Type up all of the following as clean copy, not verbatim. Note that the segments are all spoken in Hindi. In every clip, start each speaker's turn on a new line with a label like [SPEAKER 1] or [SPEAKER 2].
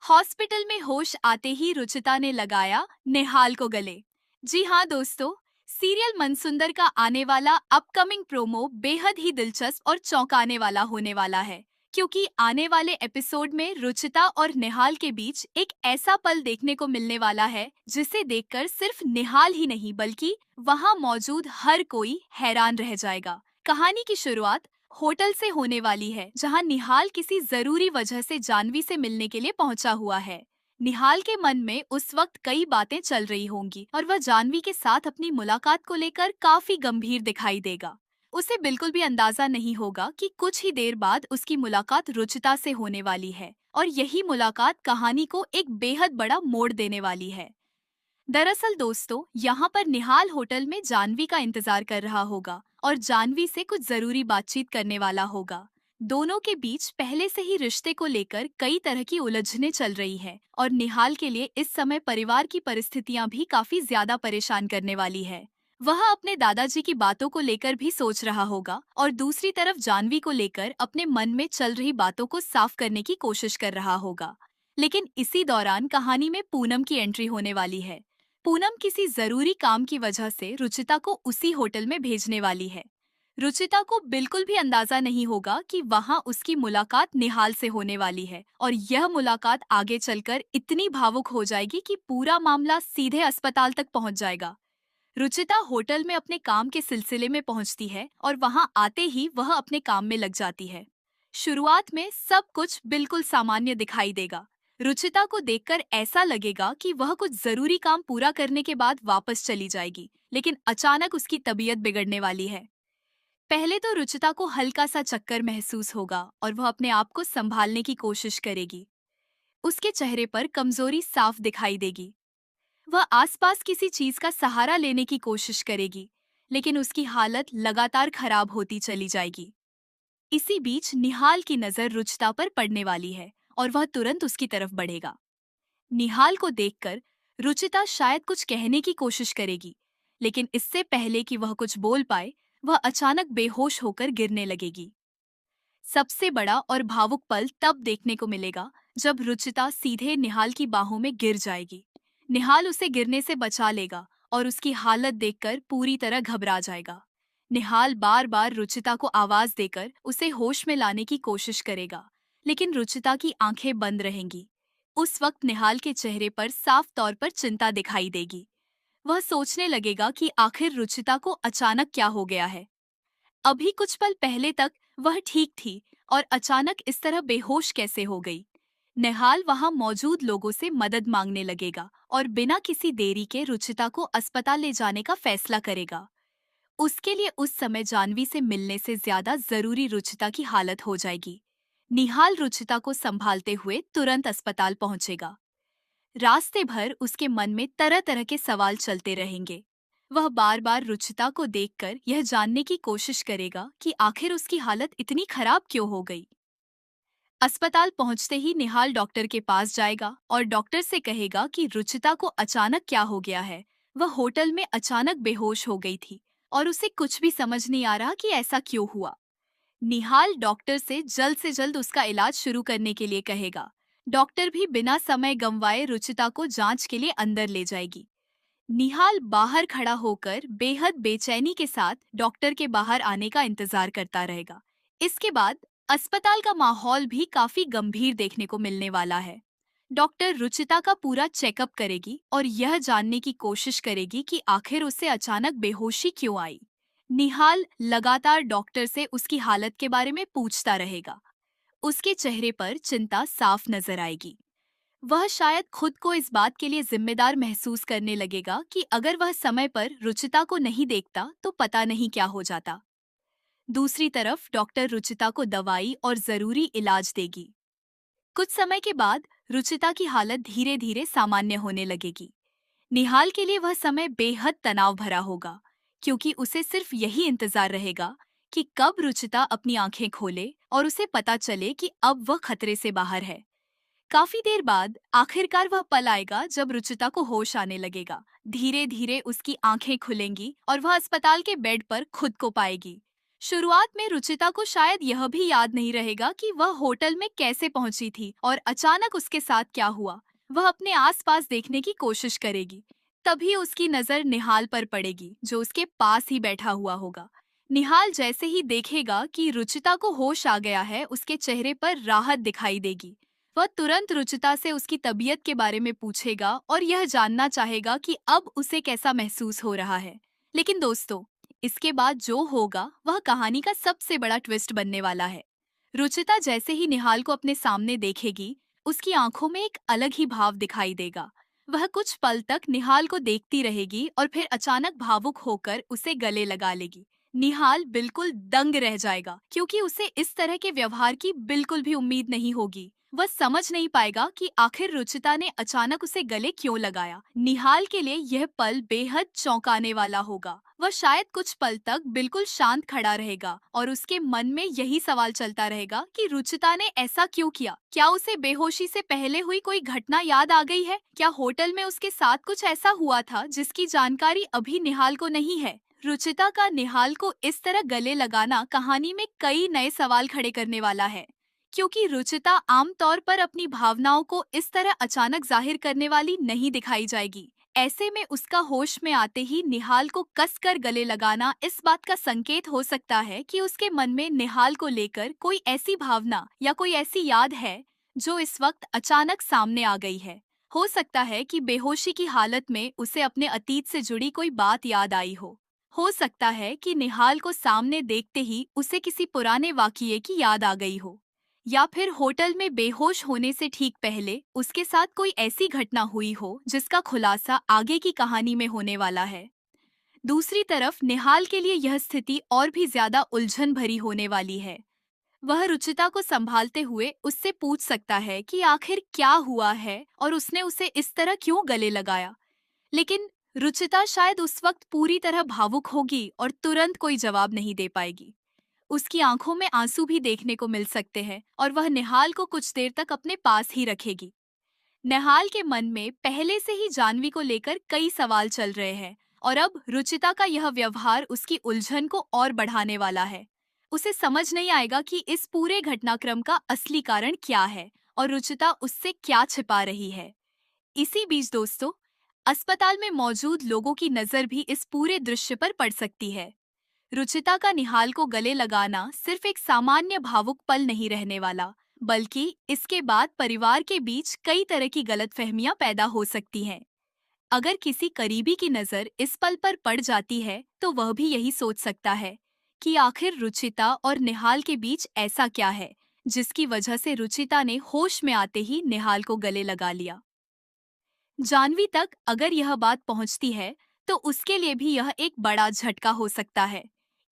[SPEAKER 1] हॉस्पिटल में होश आते ही रुचिता ने लगाया निहाल को गले। जी हाँ दोस्तों, सीरियल मनसुंदर का आने वाला अपकमिंग प्रोमो बेहद ही दिलचस्प और चौंकाने वाला होने वाला है, क्योंकि आने वाले एपिसोड में रुचिता और निहाल के बीच एक ऐसा पल देखने को मिलने वाला है जिसे देखकर सिर्फ निहाल ही नहीं बल्कि वहाँ मौजूद हर कोई हैरान रह जाएगा। कहानी की शुरुआत होटल से होने वाली है, जहां निहाल किसी जरूरी वजह से जानवी से मिलने के लिए पहुंचा हुआ है। निहाल के मन में उस वक्त कई बातें चल रही होंगी और वह जानवी के साथ अपनी मुलाकात को लेकर काफी गंभीर दिखाई देगा। उसे बिल्कुल भी अंदाजा नहीं होगा कि कुछ ही देर बाद उसकी मुलाकात रुचिता से होने वाली है और यही मुलाकात कहानी को एक बेहद बड़ा मोड़ देने वाली है। दरअसल दोस्तों, यहाँ पर निहाल होटल में जानवी का इंतजार कर रहा होगा और जानवी से कुछ जरूरी बातचीत करने वाला होगा। दोनों के बीच पहले से ही रिश्ते को लेकर कई तरह की उलझनें चल रही हैं और निहाल के लिए इस समय परिवार की परिस्थितियां भी काफी ज्यादा परेशान करने वाली है। वह अपने दादाजी की बातों को लेकर भी सोच रहा होगा और दूसरी तरफ जानवी को लेकर अपने मन में चल रही बातों को साफ करने की कोशिश कर रहा होगा। लेकिन इसी दौरान कहानी में पूनम की एंट्री होने वाली है। पूनम किसी जरूरी काम की वजह से रुचिता को उसी होटल में भेजने वाली है। रुचिता को बिल्कुल भी अंदाजा नहीं होगा कि वहां उसकी मुलाकात निहाल से होने वाली है और यह मुलाकात आगे चलकर इतनी भावुक हो जाएगी कि पूरा मामला सीधे अस्पताल तक पहुंच जाएगा। रुचिता होटल में अपने काम के सिलसिले में पहुंचती है और वहां आते ही वह अपने काम में लग जाती है। शुरुआत में सब कुछ बिल्कुल सामान्य दिखाई देगा। रुचिता को देखकर ऐसा लगेगा कि वह कुछ जरूरी काम पूरा करने के बाद वापस चली जाएगी, लेकिन अचानक उसकी तबीयत बिगड़ने वाली है। पहले तो रुचिता को हल्का सा चक्कर महसूस होगा और वह अपने आप को संभालने की कोशिश करेगी। उसके चेहरे पर कमजोरी साफ दिखाई देगी। वह आसपास किसी चीज का सहारा लेने की कोशिश करेगी, लेकिन उसकी हालत लगातार खराब होती चली जाएगी। इसी बीच निहाल की नजर रुचिता पर पड़ने वाली है और वह तुरंत उसकी तरफ बढ़ेगा। निहाल को देखकर रुचिता शायद कुछ कहने की कोशिश करेगी, लेकिन इससे पहले कि वह कुछ बोल पाए, वह अचानक बेहोश होकर गिरने लगेगी। सबसे बड़ा और भावुक पल तब देखने को मिलेगा जब रुचिता सीधे निहाल की बाहों में गिर जाएगी। निहाल उसे गिरने से बचा लेगा और उसकी हालत देखकर पूरी तरह घबरा जाएगा। निहाल बार बार रुचिता को आवाज देकर उसे होश में लाने की कोशिश करेगा, लेकिन रुचिता की आंखें बंद रहेंगी। उस वक्त निहाल के चेहरे पर साफ तौर पर चिंता दिखाई देगी। वह सोचने लगेगा कि आखिर रुचिता को अचानक क्या हो गया है। अभी कुछ पल पहले तक वह ठीक थी और अचानक इस तरह बेहोश कैसे हो गई। निहाल वहां मौजूद लोगों से मदद मांगने लगेगा और बिना किसी देरी के रुचिता को अस्पताल ले जाने का फैसला करेगा। उसके लिए उस समय जानवी से मिलने से ज्यादा जरूरी रुचिता की हालत हो जाएगी। निहाल रुचिता को संभालते हुए तुरंत अस्पताल पहुंचेगा। रास्ते भर उसके मन में तरह तरह के सवाल चलते रहेंगे। वह बार बार रुचिता को देखकर यह जानने की कोशिश करेगा कि आखिर उसकी हालत इतनी खराब क्यों हो गई। अस्पताल पहुंचते ही निहाल डॉक्टर के पास जाएगा और डॉक्टर से कहेगा कि रुचिता को अचानक क्या हो गया है। वह होटल में अचानक बेहोश हो गई थी और उसे कुछ भी समझ नहीं आ रहा कि ऐसा क्यों हुआ। निहाल डॉक्टर से जल्द उसका इलाज शुरू करने के लिए कहेगा। डॉक्टर भी बिना समय गंवाए रुचिता को जांच के लिए अंदर ले जाएगी। निहाल बाहर खड़ा होकर बेहद बेचैनी के साथ डॉक्टर के बाहर आने का इंतजार करता रहेगा। इसके बाद अस्पताल का माहौल भी काफी गंभीर देखने को मिलने वाला है। डॉक्टर रुचिता का पूरा चेकअप करेगी और यह जानने की कोशिश करेगी कि आखिर उसे अचानक बेहोशी क्यों आई। निहाल लगातार डॉक्टर से उसकी हालत के बारे में पूछता रहेगा। उसके चेहरे पर चिंता साफ नजर आएगी। वह शायद खुद को इस बात के लिए जिम्मेदार महसूस करने लगेगा कि अगर वह समय पर रुचिता को नहीं देखता तो पता नहीं क्या हो जाता। दूसरी तरफ डॉक्टर रुचिता को दवाई और जरूरी इलाज देगी। कुछ समय के बाद रुचिता की हालत धीरे धीरे सामान्य होने लगेगी। निहाल के लिए वह समय बेहद तनाव भरा होगा, क्योंकि उसे सिर्फ यही इंतजार रहेगा कि कब रुचिता अपनी आंखें खोले और उसे पता चले कि अब वह खतरे से बाहर है। काफी देर बाद आखिरकार वह पल आएगा जब रुचिता को होश आने लगेगा। धीरे धीरे उसकी आंखें खुलेंगी और वह अस्पताल के बेड पर खुद को पाएगी। शुरुआत में रुचिता को शायद यह भी याद नहीं रहेगा कि वह होटल में कैसे पहुंची थी और अचानक उसके साथ क्या हुआ। वह अपने आसपास देखने की कोशिश करेगी। तभी उसकी नजर निहाल पर पड़ेगी, जो उसके पास ही बैठा हुआ होगा। निहाल जैसे ही देखेगा कि रुचिता को होश आ गया है, उसके चेहरे पर राहत दिखाई देगी। वह तुरंत रुचिता से उसकी तबीयत के बारे में पूछेगा और यह जानना चाहेगा कि अब उसे कैसा महसूस हो रहा है। लेकिन दोस्तों, इसके बाद जो होगा वह कहानी का सबसे बड़ा ट्विस्ट बनने वाला है। रुचिता जैसे ही निहाल को अपने सामने देखेगी, उसकी आंखों में एक अलग ही भाव दिखाई देगा। वह कुछ पल तक निहाल को देखती रहेगी और फिर अचानक भावुक होकर उसे गले लगा लेगी। निहाल बिल्कुल दंग रह जाएगा, क्योंकि उसे इस तरह के व्यवहार की बिल्कुल भी उम्मीद नहीं होगी। वह समझ नहीं पाएगा कि आखिर रुचिता ने अचानक उसे गले क्यों लगाया। निहाल के लिए यह पल बेहद चौंकाने वाला होगा। वह शायद कुछ पल तक बिल्कुल शांत खड़ा रहेगा और उसके मन में यही सवाल चलता रहेगा कि रुचिता ने ऐसा क्यों किया। क्या उसे बेहोशी से पहले हुई कोई घटना याद आ गई है? क्या होटल में उसके साथ कुछ ऐसा हुआ था जिसकी जानकारी अभी निहाल को नहीं है? रुचिता का निहाल को इस तरह गले लगाना कहानी में कई नए सवाल खड़े करने वाला है, क्योंकि रुचिता आमतौर पर अपनी भावनाओं को इस तरह अचानक जाहिर करने वाली नहीं दिखाई जाएगी। ऐसे में उसका होश में आते ही निहाल को कसकर गले लगाना इस बात का संकेत हो सकता है कि उसके मन में निहाल को लेकर कोई ऐसी भावना या कोई ऐसी याद है जो इस वक्त अचानक सामने आ गई है। हो सकता है कि बेहोशी की हालत में उसे अपने अतीत से जुड़ी कोई बात याद आई हो। हो सकता है कि निहाल को सामने देखते ही उसे किसी पुराने वाकये की याद आ गई हो, या फिर होटल में बेहोश होने से ठीक पहले उसके साथ कोई ऐसी घटना हुई हो जिसका खुलासा आगे की कहानी में होने वाला है। दूसरी तरफ निहाल के लिए यह स्थिति और भी ज्यादा उलझन भरी होने वाली है। वह रुचिता को संभालते हुए उससे पूछ सकता है कि आखिर क्या हुआ है और उसने उसे इस तरह क्यों गले लगाया। लेकिन रुचिता शायद उस वक्त पूरी तरह भावुक होगी और तुरंत कोई जवाब नहीं दे पाएगी। उसकी आंखों में आंसू भी देखने को मिल सकते हैं और वह निहाल को कुछ देर तक अपने पास ही रखेगी। निहाल के मन में पहले से ही जानवी को लेकर कई सवाल चल रहे हैं और अब रुचिता का यह व्यवहार उसकी उलझन को और बढ़ाने वाला है। उसे समझ नहीं आएगा कि इस पूरे घटनाक्रम का असली कारण क्या है और रुचिता उससे क्या छिपा रही है। इसी बीच दोस्तों, अस्पताल में मौजूद लोगों की नजर भी इस पूरे दृश्य पर पड़ सकती है। रुचिता का निहाल को गले लगाना सिर्फ एक सामान्य भावुक पल नहीं रहने वाला, बल्कि इसके बाद परिवार के बीच कई तरह की गलतफहमियां पैदा हो सकती हैं। अगर किसी करीबी की नजर इस पल पर पड़ जाती है, तो वह भी यही सोच सकता है कि आखिर रुचिता और निहाल के बीच ऐसा क्या है जिसकी वजह से रुचिता ने होश में आते ही निहाल को गले लगा लिया। जानवी तक अगर यह बात पहुंचती है, तो उसके लिए भी यह एक बड़ा झटका हो सकता है,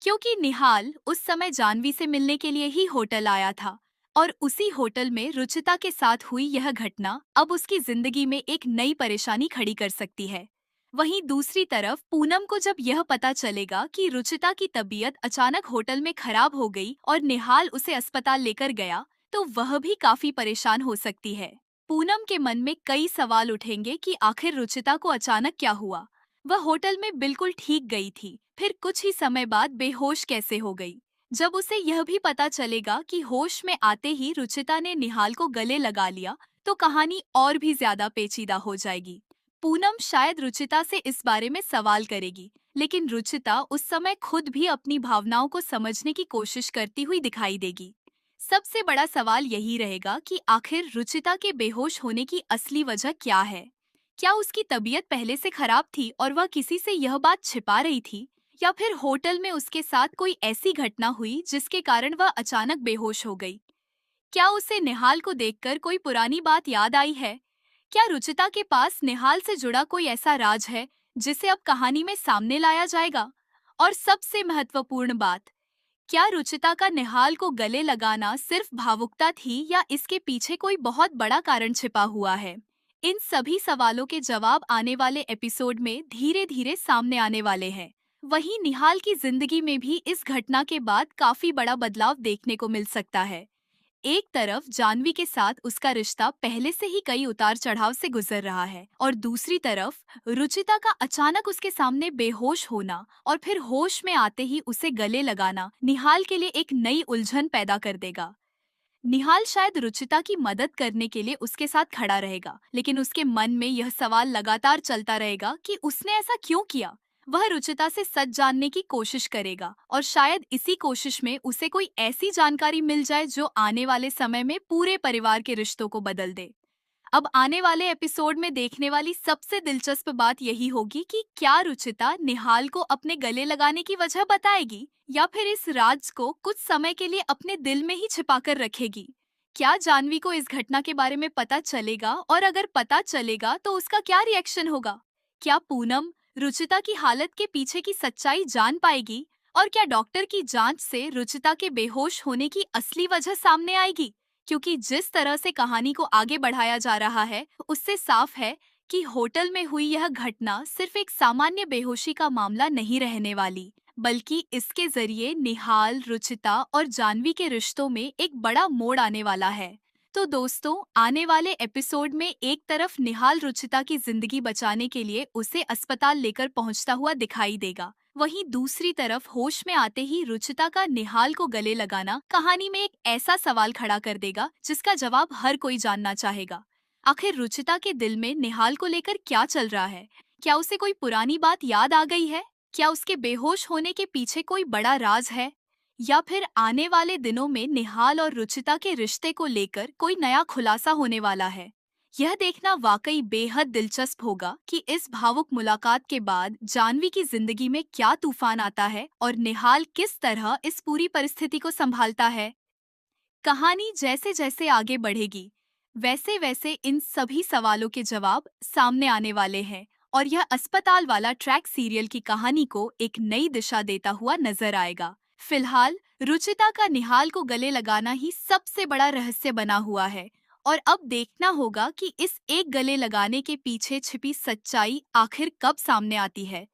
[SPEAKER 1] क्योंकि निहाल उस समय जानवी से मिलने के लिए ही होटल आया था और उसी होटल में रुचिता के साथ हुई यह घटना अब उसकी जिंदगी में एक नई परेशानी खड़ी कर सकती है। वहीं दूसरी तरफ पूनम को जब यह पता चलेगा कि रुचिता की तबीयत अचानक होटल में खराब हो गई और निहाल उसे अस्पताल लेकर गया, तो वह भी काफी परेशान हो सकती है। पूनम के मन में कई सवाल उठेंगे कि आखिर रुचिता को अचानक क्या हुआ। वह होटल में बिल्कुल ठीक गई थी, फिर कुछ ही समय बाद बेहोश कैसे हो गई। जब उसे यह भी पता चलेगा कि होश में आते ही रुचिता ने निहाल को गले लगा लिया, तो कहानी और भी ज्यादा पेचीदा हो जाएगी। पूनम शायद रुचिता से इस बारे में सवाल करेगी, लेकिन रुचिता उस समय खुद भी अपनी भावनाओं को समझने की कोशिश करती हुई दिखाई देगी। सबसे बड़ा सवाल यही रहेगा कि आखिर रुचिता के बेहोश होने की असली वजह क्या है। क्या उसकी तबीयत पहले से खराब थी और वह किसी से यह बात छिपा रही थी, या फिर होटल में उसके साथ कोई ऐसी घटना हुई जिसके कारण वह अचानक बेहोश हो गई। क्या उसे निहाल को देखकर कोई पुरानी बात याद आई है? क्या रुचिता के पास निहाल से जुड़ा कोई ऐसा राज है जिसे अब कहानी में सामने लाया जाएगा? और सबसे महत्वपूर्ण बात, क्या रुचिता का निहाल को गले लगाना सिर्फ भावुकता थी या इसके पीछे कोई बहुत बड़ा कारण छिपा हुआ है? इन सभी सवालों के जवाब आने वाले एपिसोड में धीरे धीरे सामने आने वाले हैं। वहीं निहाल की जिंदगी में भी इस घटना के बाद काफी बड़ा बदलाव देखने को मिल सकता है। एक तरफ जानवी के साथ उसका रिश्ता पहले से ही कई उतार चढ़ाव से गुजर रहा है और दूसरी तरफ रुचिता का अचानक उसके सामने बेहोश होना और फिर होश में आते ही उसे गले लगाना निहाल के लिए एक नई उलझन पैदा कर देगा। निहाल शायद रुचिता की मदद करने के लिए उसके साथ खड़ा रहेगा, लेकिन उसके मन में यह सवाल लगातार चलता रहेगा कि उसने ऐसा क्यों किया। वह रुचिता से सच जानने की कोशिश करेगा और शायद इसी कोशिश में उसे कोई ऐसी जानकारी मिल जाए जो आने वाले समय में पूरे परिवार के रिश्तों को बदल दे। अब आने वाले एपिसोड में देखने वाली सबसे दिलचस्प बात यही होगी कि क्या रुचिता निहाल को अपने गले लगाने की वजह बताएगी या फिर इस राज को कुछ समय के लिए अपने दिल में ही छिपाकर रखेगी। क्या जानवी को इस घटना के बारे में पता चलेगा और अगर पता चलेगा तो उसका क्या रिएक्शन होगा। क्या पूनम रुचिता की हालत के पीछे की सच्चाई जान पाएगी और क्या डॉक्टर की जांच से रुचिता के बेहोश होने की असली वजह सामने आएगी। क्योंकि जिस तरह से कहानी को आगे बढ़ाया जा रहा है उससे साफ है कि होटल में हुई यह घटना सिर्फ एक सामान्य बेहोशी का मामला नहीं रहने वाली, बल्कि इसके जरिए निहाल रुचिता और जानवी के रिश्तों में एक बड़ा मोड़ आने वाला है। तो दोस्तों, आने वाले एपिसोड में एक तरफ निहाल रुचिता की जिंदगी बचाने के लिए उसे अस्पताल लेकर पहुंचता हुआ दिखाई देगा, वहीं दूसरी तरफ होश में आते ही रुचिता का निहाल को गले लगाना कहानी में एक ऐसा सवाल खड़ा कर देगा जिसका जवाब हर कोई जानना चाहेगा। आखिर रुचिता के दिल में निहाल को लेकर क्या चल रहा है। क्या उसे कोई पुरानी बात याद आ गई है? क्या उसके बेहोश होने के पीछे कोई बड़ा राज है? या फिर आने वाले दिनों में निहाल और रुचिता के रिश्ते को लेकर कोई नया खुलासा होने वाला है? यह देखना वाकई बेहद दिलचस्प होगा कि इस भावुक मुलाकात के बाद जानवी की जिंदगी में क्या तूफान आता है और निहाल किस तरह इस पूरी परिस्थिति को संभालता है। कहानी जैसे जैसे आगे बढ़ेगी वैसे वैसे इन सभी सवालों के जवाब सामने आने वाले हैं और यह अस्पताल वाला ट्रैक सीरियल की कहानी को एक नई दिशा देता हुआ नजर आएगा। फिलहाल रुचिता का निहाल को गले लगाना ही सबसे बड़ा रहस्य बना हुआ है और अब देखना होगा कि इस एक गले लगाने के पीछे छिपी सच्चाई आखिर कब सामने आती है।